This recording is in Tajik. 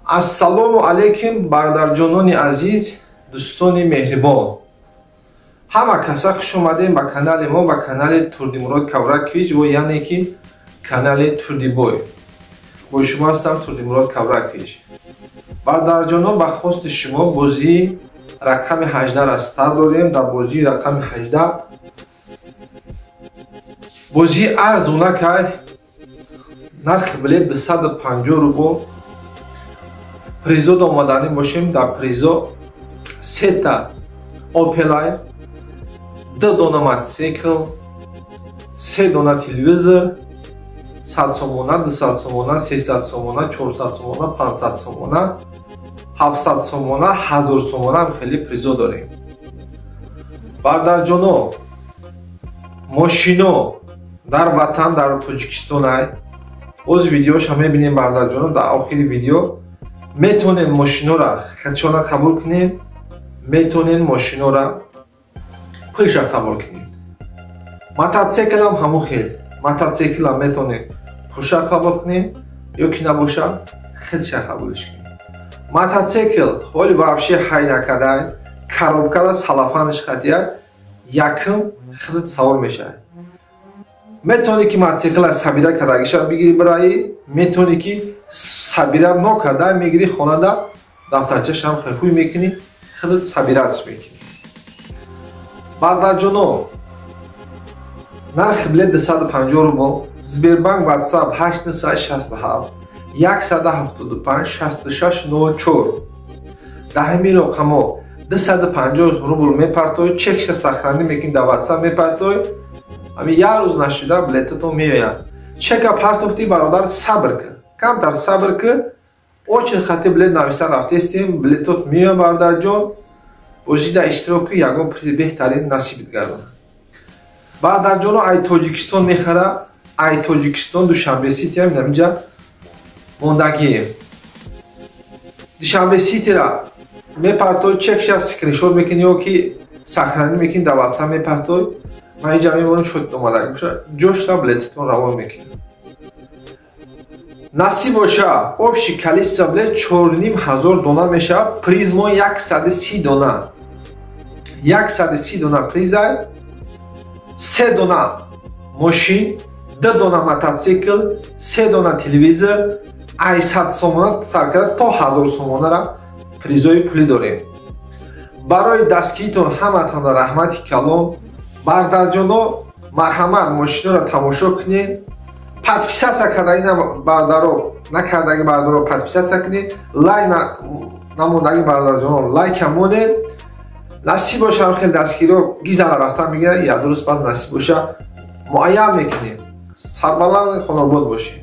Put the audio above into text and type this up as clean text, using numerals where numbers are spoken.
Ассалому алейкум бародарҷонони азиз, дӯстони меҳрибон. Ҳама каса хуш омадем ба канали мо, ба канали Турдимурод Кавракович ва яъне ки канали Турдибой. Бо шумо ҳастам Турдимурод Кавракович. Бародарҷонон, ба хости шумо бозии рақами 18 старт додем. Дар бозии рақами 18 бозии арзона кай нархи билет 250 рубл. Призо омадани бошем. Дар призо сета Opel, 2 дона мотоцикл, 3 дона телевизор, 100 сомона, 200 сомона, 300 сомона, 400 сомона, 500 сомона, 700 сомона, 1000 сомона ҳам хеле призо дорем. Бародарҷоно, мошино дар ватан, дар Тоҷикистон ай. Боз видеоша мебинем бародарҷоно. Дар охири видео метонен мошинора хатшона қабул кунед, метонен мошинора пулша қабул кунед. Мотоциклам ҳамон хел. Мотоциклам метонед пулша қабул кунед ё ки набоша хатша қабулш кунед. Мотоцикл ҳоли вообще ҳай накардай, коробкада салафанш хатия якм хилд савор мешавад. Метони ки мотоцикла сабира кардагиша бигири бираи, метони ки сабира нокарда мегири хонада дафтарчашам хӯй мекунӣ, хилд сабиратш мекунӣ. Бародарҷоно, нархи билет 250 рубл. Сбербанк WhatsApp 867 175 66 04. Дар ҳамин рақамо 250 рубл мепартои, чекша сахранӣ мекунӣ, дар WhatsApp мепартои. Ҳамин як рӯз нашуда билетатон меояд. Чека партофтӣ бародар, сабр кун. Камтар сабр кун. Очереди хати билет нависта рафтестем, билетот меояд бародарҷон. Бозида иштирок кун, ягон призи беҳтарин насибит гардонад. Бародарҷоно, ай Тоҷикистон мехара, ай Тоҷикистон Душанбе сити ҳам намиҷа мондагием. Душанбе ситира мепартои, чекша скриншот мекунӣ ё ки сахранӣ мекунӣ, дар WhatsApp мепартои. Ман инҷа мемонам шод омадаги боша, ҷошта билетатон равон мекунам. Насиб боша, общи количество билет 4500 дона мешавад. Приз мо 130 дона. 130 дона призай, 3 дона мошин, 2 дона мотоцикл, 3 дона телевизор, 800 сомона саркарда то 1000 сомонара призои пулӣ дорем. Барои дастгиритон ҳаматонро раҳмати калон. Бародарҷоно, марҳамат мошинора тамошо кунед. Подписатсия кардаги бардаро накардаги бардаро подписатсия кунед. Лайк намондаги бародарҷоно лайка монед. Насиб боша хел дастгиро гизара рафтан мегирад, як дуруст баъд насиб боша муайян мекунем. Сарбаланд хонобод бошед.